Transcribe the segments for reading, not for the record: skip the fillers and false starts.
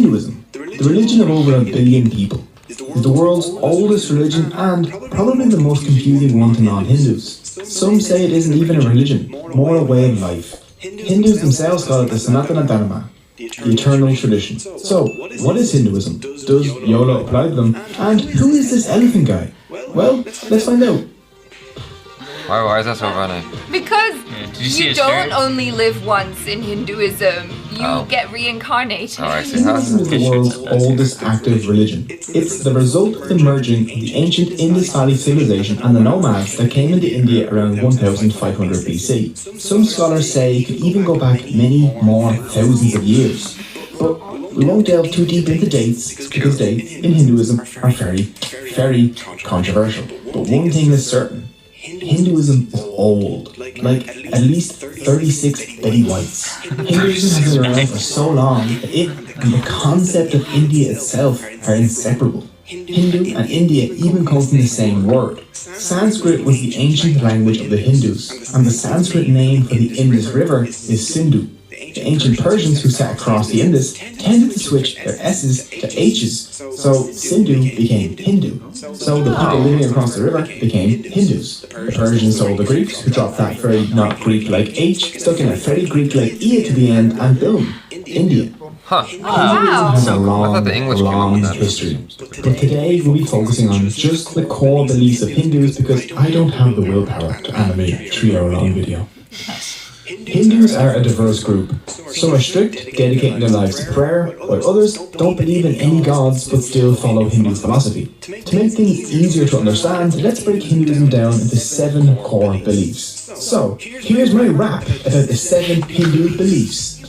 Hinduism, the religion of over 1 billion people, is the world's oldest religion and probably the most confusing one to non-Hindus. Some say it isn't even a religion, more a way of life. Hindus themselves call it the Sanatana Dharma, the eternal tradition. So, what is Hinduism? Does YOLO apply to them? And who is this elephant guy? Well, let's find out. Why is that so funny? Because you don't only live once in Hinduism, you get reincarnated. Hinduism is the world's oldest active religion. It's the result of the merging of the ancient Indus Valley civilization and the nomads that came into India around 1500 BC. Some scholars say it could even go back many more thousands of years. But we won't delve too deep into dates, because dates in Hinduism are very, very controversial. But one thing is certain. Hinduism is old, like at least 36 Betty Whites. Hinduism has been around for so long that it and the concept of India itself are inseparable. Hindu and India even come from the same word. Sanskrit was the ancient language of the Hindus, and the Sanskrit name for the Indus River is Sindhu. The ancient Persians who sat across the Indus tended to switch their S's to H's, so Sindhu became Hindu. So the people living across the river became Hindus. The Persians told the Greeks, who dropped that very not Greek-like H, stuck in a very Greek-like E to the end, and boom, India. Hinduism has a long history. But today we'll be focusing on just the core beliefs of Hindus because I don't have the willpower to animate a 3-hour-long video. Hindus are a diverse group. Some are strict, dedicating their lives to prayer, while others don't believe in any gods but still follow Hindu philosophy. To make things easier to understand, let's break Hinduism down into 7 core beliefs. So, here's my rap about the 7 Hindu beliefs.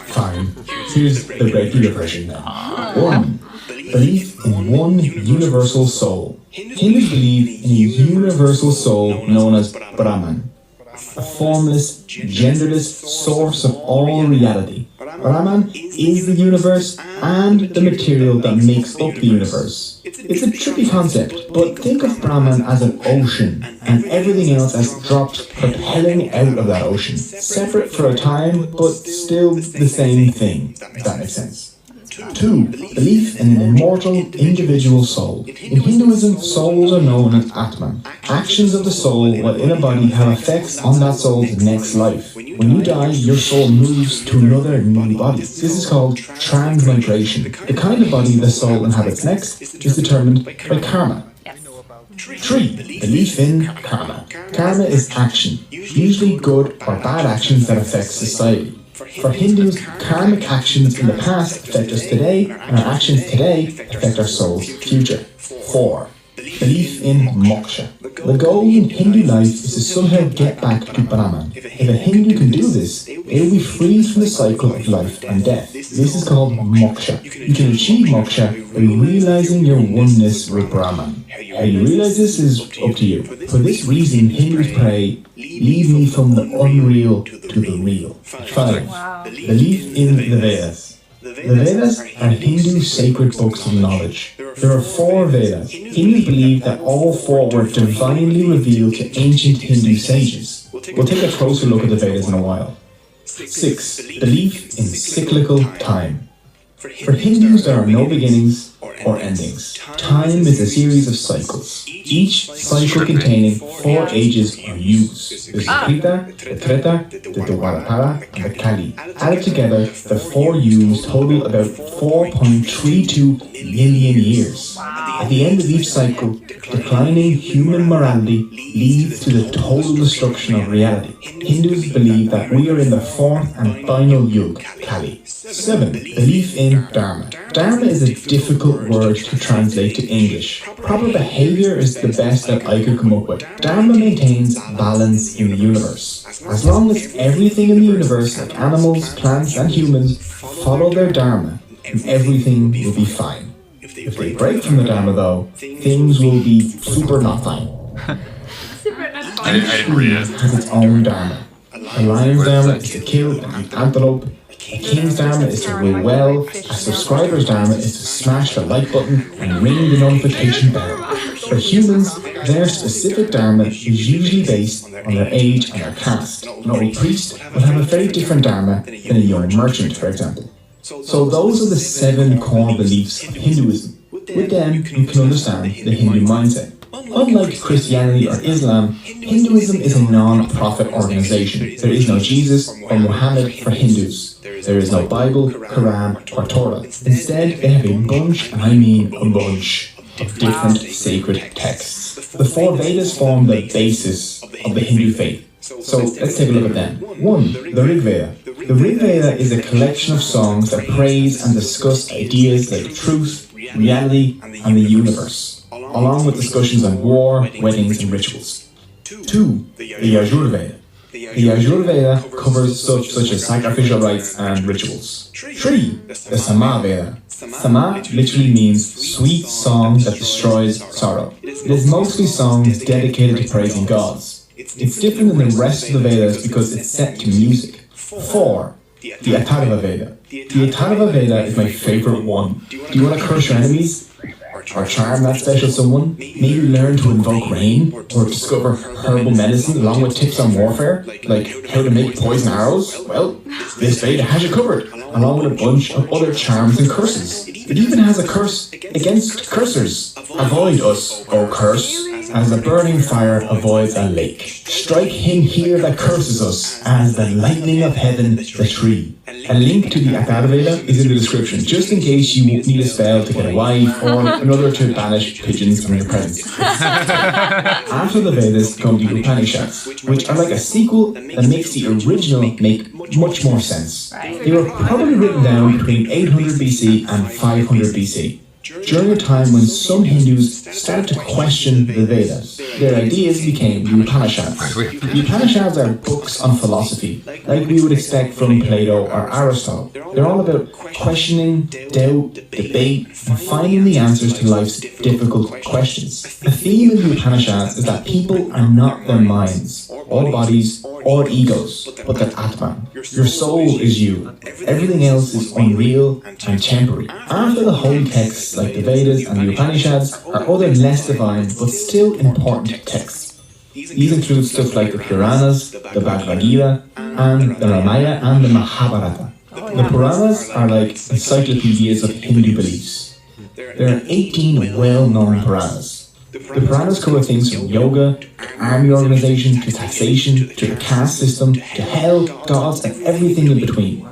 Fine, here's the regular version then. 1. Belief in one universal soul. Hindus believe in a universal soul known as Brahman, a formless, genderless source of all reality. Brahman is the universe and the material that makes up the universe. It's a tricky concept, but think of Brahman as an ocean and everything else as drops propelling out of that ocean, separate for a time, but still the same thing, if that makes sense. 2. Belief in an immortal individual soul. In Hinduism, souls are known as Atman. Actions of the soul while in a body have effects on that soul's next life. When you die, your soul moves to another new body. This is called transmigration. The kind of body the soul inhabits next is determined by karma. 3. Belief in karma. Karma is action, usually good or bad actions that affect society. For Hindus, karmic actions in the past affect us today, and our actions today affect our soul's future. 4. Belief in moksha. The goal in Hindu life is to somehow get back to Brahman. If a Hindu can do this, they will be freed from the cycle of life and death. This is called moksha. You can achieve moksha by realizing your oneness with Brahman. How you realize this is up to you. For this reason, Hindus pray, lead me from the unreal to the real. 5. Belief in the Vedas. The Vedas are Hindu sacred books of knowledge. There are 4 Vedas. Hindus believe that all 4 were divinely revealed to ancient Hindu sages. We'll take a closer look at the Vedas in a while. 6. Belief in cyclical time. For Hindus, there are no beginnings or endings. Time is a series of cycles, each cycle containing 4 ages or yugas. There's the Krita, the Treta, the Dwapara, and the Kali. Added together, the 4 yugas total about 4.32 million years. At the end of each cycle, declining human morality leads to the total destruction of reality. Hindus believe that we are in the 4th and final yuga, Kali. 7. Belief in Dharma. Dharma is a difficult word to translate to English. Proper behavior is the best that I could come up with. Dharma maintains balance in the universe. As long as everything in the universe, like animals, plants, and humans, follow their Dharma, everything will be fine. If they break from the Dharma, though, things will be super not fine. I didn't read it. Has its own Dharma. A lion's Dharma is to kill an antelope. A king's Dharma is to rule well. A subscriber's Dharma is to smash the like button and ring the notification bell. For humans, their specific dharma is usually based on their age and their caste. An old priest would have a very different dharma than a young merchant, for example. So those are the 7 core beliefs of Hinduism. With them, you can understand the Hindu mindset. Unlike Christianity or Islam, Hinduism is a non-profit organization. There is no Jesus or Muhammad for Hindus. There is no Bible, Quran, or Torah. Instead, they have a bunch, and I mean a bunch, of different sacred texts. The 4 Vedas form the basis of the Hindu faith. So let's take a look at them. 1. The Rig Veda. The Rig Veda is a collection of songs that praise and discuss ideas like truth, reality, and the universe, along with discussions on war, weddings, and rituals. 2. The Yajur Veda. The Yajur Veda covers such as sacrificial rites and rituals. 3. The Sama Veda. Sama literally means sweet song that destroys sorrow. It is mostly songs dedicated to praising gods. It's different than the rest of the Vedas because it's set to music. 4. The Atharva Veda. The Atharva Veda is my favorite one. Do you want to curse your enemies? Or charm that special someone? Maybe learn to invoke rain? Or discover herbal medicine along with tips on warfare? Like how to make poison arrows? Well, this Veda has you covered, along with a bunch of other charms and curses. It even has a curse against cursers. Avoid us, O curse, as the burning fire avoids a lake. Strike him here that curses us, as the lightning of heaven the tree. A link to the Atharva Veda is in the description, just in case you need a spell to get a wife or another to banish pigeons from your presence. After the Vedas come the Upanishads, which are like a sequel that makes the original make much more sense. They were probably written down between 800 BC and 500 BC. During a time when some Hindus started to question the Vedas, their ideas became the Upanishads. The Upanishads are books on philosophy, like we would expect from Plato or Aristotle. They're all about questioning, doubt, debate, and finding the answers to life's difficult questions. The theme in the Upanishads is that people are not their minds, or bodies, or egos, but their Atman. Your soul is you. Everything else is unreal and temporary. After the holy texts like the Vedas and the Upanishads are other less divine but still important texts. These include stuff like the Puranas, the Bhagavad Gita, and the Ramayana and the Mahabharata. The Puranas are like encyclopedias of Hindu beliefs. There are 18 well-known Puranas. The Puranas cover things from yoga, army organization, to taxation, to the caste system, to hell, gods, and everything in between.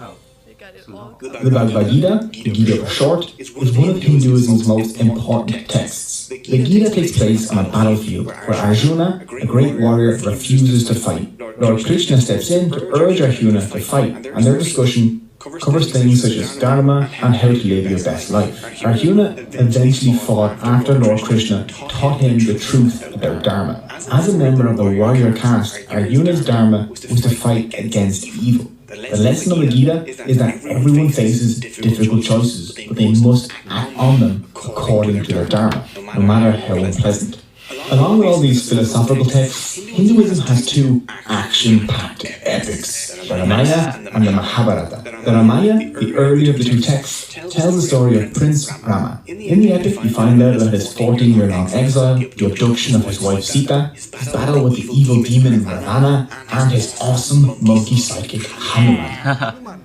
The Bhagavad Gita, the Gita for short, is one of Hinduism's most important texts. The Gita takes place on a battlefield where Arjuna, a great warrior, refuses to fight. Lord Krishna steps in to urge Arjuna to fight, and their discussion covers things such as dharma and how to live your best life. Arjuna eventually fought after Lord Krishna taught him the truth about dharma. As a member of the warrior caste, Arjuna's dharma was to fight against evil. The lesson of the Gita is that everyone faces difficult choices, but they must act on them according to their dharma, no matter how unpleasant. Along with all these philosophical texts, Hinduism has 2 action-packed epics, the Ramayana and the Mahabharata. The Ramayana, the earlier of the 2 texts, tells the story of Prince Rama. In the epic, we find out about his 14-year-long exile, the abduction of his wife Sita, his battle with the evil demon Ravana, and his awesome monkey sidekick Hanuman.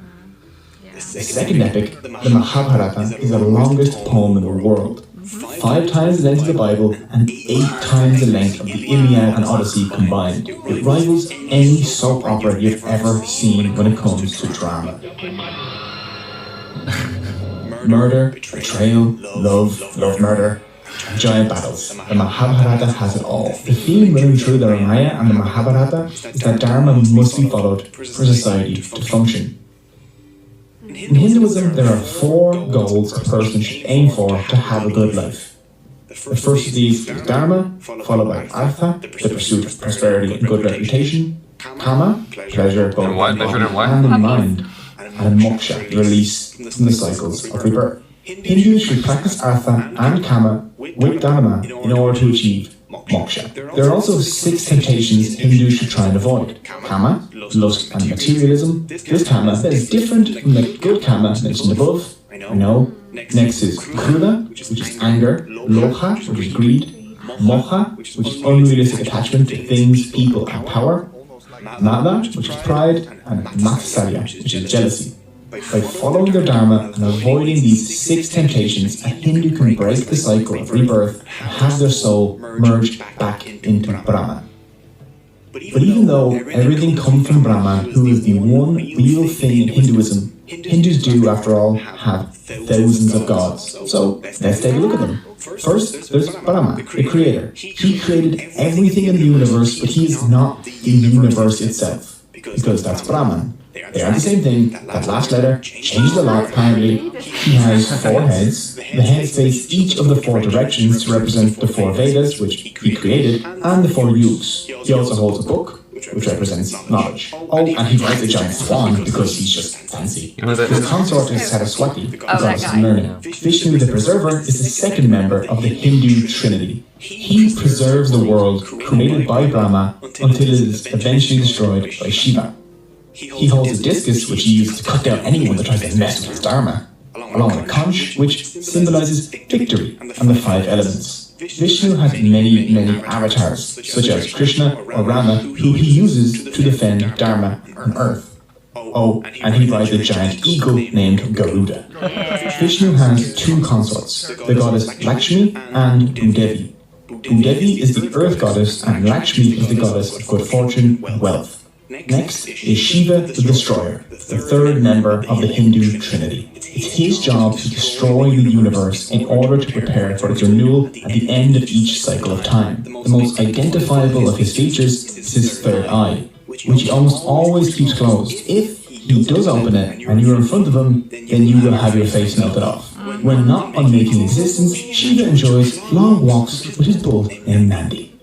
The second epic, the Mahabharata, is the longest poem in the world. 5 times the length of the Bible and 8 times the length of the Iliad and Odyssey combined. It rivals any soap opera you've ever seen when it comes to drama. Murder, betrayal, love, murder, and giant battles. The Mahabharata has it all. The theme running through the Ramayana and the Mahabharata is that dharma must be followed for society to function. In Hinduism, there are 4 goals a person should aim for to have a good life. The first of these is dharma, followed by artha, the pursuit of prosperity and good reputation, kama, pleasure, both in the body and in mind, and moksha, the release from the cycles of rebirth. Hindus should practice artha and kama with dharma in order to achieve moksha. There are also 6 temptations Hindus should try and avoid. Kama, lust and materialism. This kama that is different from the good kama mentioned above. I know. Next is krodha, which is anger, lobha, which is greed, Moha, which is unrealistic attachment to things, people, and power. Mada, which is pride, and Matsarya, which is jealousy. By following their dharma and avoiding these 6 temptations, a Hindu can break the cycle of rebirth and have their soul merge back into Brahman. But even though everything comes from Brahman, who is the one real thing in Hinduism, Hindus do, after all, have thousands of gods. So let's take a look at them. First, there's Brahma, the creator. He created everything in the universe, but he is not the universe itself, because that's Brahman. They are the same thing. That last letter changed a lot, apparently. He has 4 heads. The heads face each of the 4 directions to represent the 4 Vedas, which he created, and the 4 yugas. He also holds a book, which represents knowledge. Oh, and he rides a giant swan because he's just fancy. His consort is Saraswati, the goddess of learning. Vishnu, the preserver, is the second member of the Hindu trinity. He preserves the world created by Brahma until it is eventually destroyed by Shiva. He holds a discus, which he uses to cut down anyone that tries to mess with his dharma, along with a conch, which symbolizes victory and the 5 elements. Vishnu has many, many avatars, such as Krishna or Rama, who he uses to defend dharma on earth. Oh, and he rides a giant eagle named Garuda. Vishnu has 2 consorts, the goddess Lakshmi and Bhudevi. Bhudevi is the earth goddess, and Lakshmi is the goddess of good fortune and wealth. Next is Shiva the Destroyer, the 3rd member of the Hindu trinity. It's his job to destroy the universe in order to prepare for its renewal at the end of each cycle of time. The most identifiable of his features is his 3rd eye, which he almost always keeps closed. If he does open it and you're in front of him, then you will have your face melted off. When not on making existence, Shiva enjoys long walks with his bull named Nandi.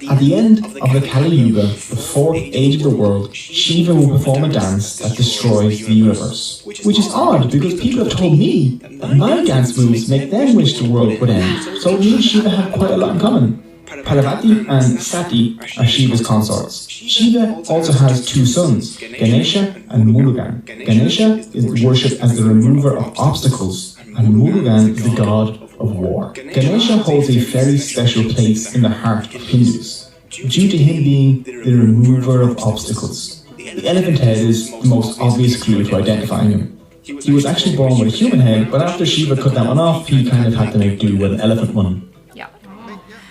At the end of the Kali Yuga, the 4th age of the world, Shiva will perform a dance that destroys the universe. Which is odd, because people have told me that my dance moves make them wish the world would end. So me and Shiva have quite a lot in common. Parvati and Sati are Shiva's consorts. Shiva also has 2 sons, Ganesha and Murugan. Ganesha is worshipped as the remover of obstacles, and Murugan is the god of war. Ganesha holds a very special place in the heart of Hindus, due to him being the remover of obstacles. The elephant head is the most obvious clue to identifying him. He was actually born with a human head, but after Shiva cut that one off, he kind of had to make do with an elephant one. Yeah.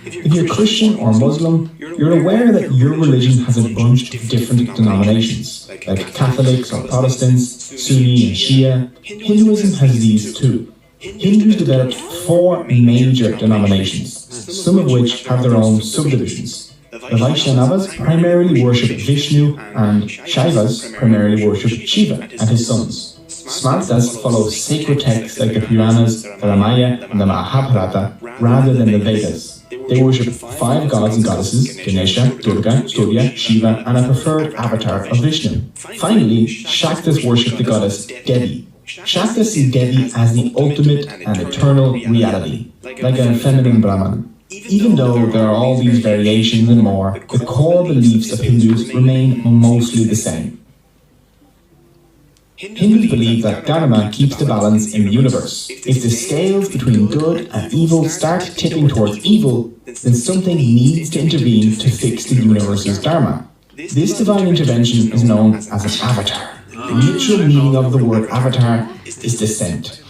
If you're Christian or Muslim, you're aware that your religion has a bunch of different denominations, like Catholics or Protestants, Sunni and Shia. Hinduism has these too. Hindus developed 4 major denominations, some of which have their own subdivisions. The Vaishnavas primarily worship Vishnu, and Shaivas primarily worship Shiva and his sons. Smartas follow sacred texts like the Puranas, the Ramayana, and the Mahabharata, rather than the Vedas. They worship 5 gods and goddesses, Ganesha, Durga, Surya, Shiva, and a preferred avatar of Vishnu. Finally, Shaktas worship the goddess Devi. Shaktas see Devi as the ultimate and eternal reality, like a feminine Brahman. Even though there are all these variations and more, the core beliefs of Hindus remain mostly the same. Hindus believe that Dharma keeps the balance in the universe. If the scales between good and evil start tipping towards evil, then something needs to intervene to fix the universe's Dharma. This divine intervention is known as an avatar. The literal meaning of the word avatar is descent.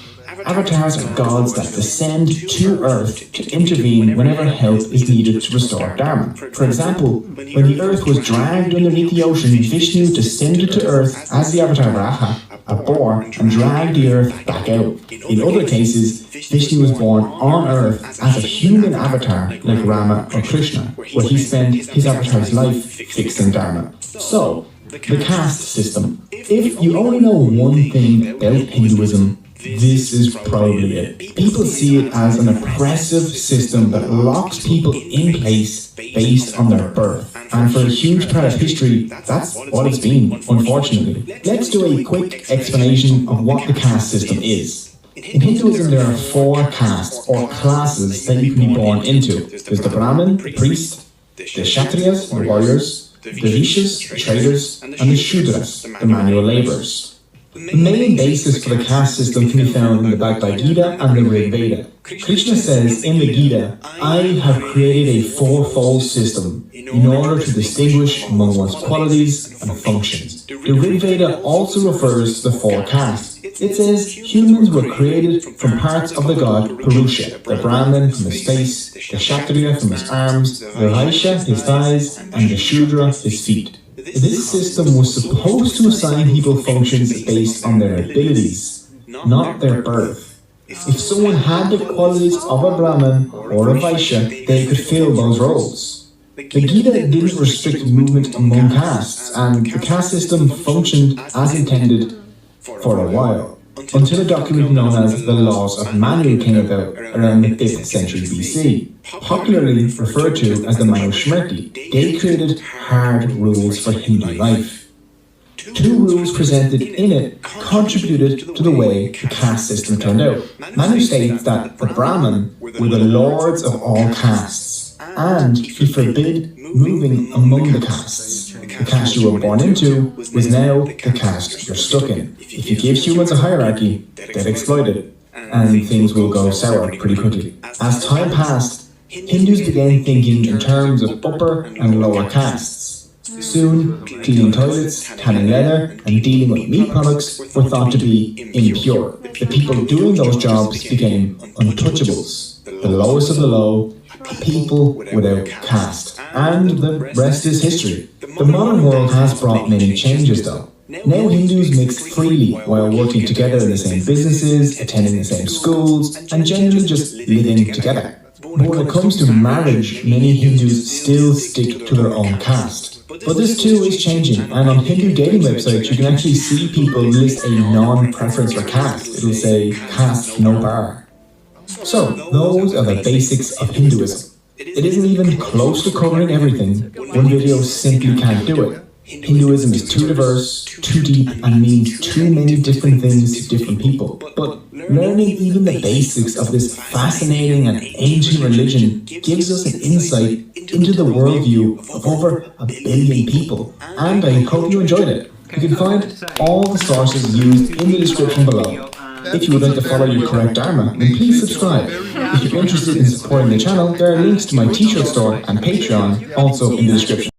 Avatars are gods that descend to Earth to intervene whenever help is needed to restore Dharma. For example, when the Earth was dragged underneath the ocean, Vishnu descended to Earth as the avatar Varaha, a boar, and dragged the Earth back out. In other cases, Vishnu was born on Earth as a human avatar like Rama or Krishna, where he spent his avatar's life fixing Dharma. So, the caste system. If you only know one thing about Hinduism, this is probably it. People see it as an oppressive system that locks people in place based on their birth. And for a huge part of history, that's what it's been, unfortunately. Let's do a quick explanation of what the caste system is. In Hinduism, there are 4 castes, or classes, that you can be born into. There's the Brahmin, the priest, the Kshatriyas, the warriors, the Vaishyas, the traders, and the Shudras, the manual laborers. The main basis for the caste system can be found in the Bhagavad Gita and the Rig Veda. Krishna says in the Gita, I have created a fourfold system in order to distinguish among one's qualities and functions. The Rig Veda also refers to the four castes. It says humans were created from parts of the god Purusha, the Brahmin from his face, the Kshatriya from his arms, the Vaishya his thighs, and the Shudra his feet. This system was supposed to assign people functions based on their abilities, not their birth. If someone had the qualities of a Brahmin or a Vaishya, they could fill those roles. The Gita didn't restrict movement among castes, and the caste system functioned as intended for a while, until a document known as the Laws of Manu came about around the 5th century BC, popularly referred to as the Manu Smriti. They created hard rules for Hindu life. Two rules presented in it contributed to the way the caste system turned out. Manu states that the Brahmin were the lords of all castes, and he forbid moving among the castes. The caste you were born into was now the caste you're stuck in. If you give humans a hierarchy, they'd exploit it, and things will go sour pretty quickly. As time passed, Hindus began thinking in terms of upper and lower castes. Soon, cleaning toilets, tanning leather, and dealing with meat products were thought to be impure. The people doing those jobs became untouchables, the lowest of the low, people without caste. And the rest is history. The modern world has brought many changes though. Now Hindus mix freely while working together in the same businesses, attending the same schools, and generally just living together. But when it comes to marriage, many Hindus still stick to their own caste. But this too is changing, and on Hindu dating websites you can actually see people list a non-preference for caste. It'll say, caste no bar. So, those are the basics of Hinduism. It isn't even close to covering everything. One video simply can't do it. Hinduism is too diverse, too deep, and means too many different things to different people. But learning even the basics of this fascinating and ancient religion gives us an insight into the worldview of over 1 billion people. And I hope you enjoyed it. You can find all the sources used in the description below. If you would like to follow your correct Dharma, then please subscribe. If you're interested in supporting the channel, there are links to my t-shirt store and Patreon also in the description.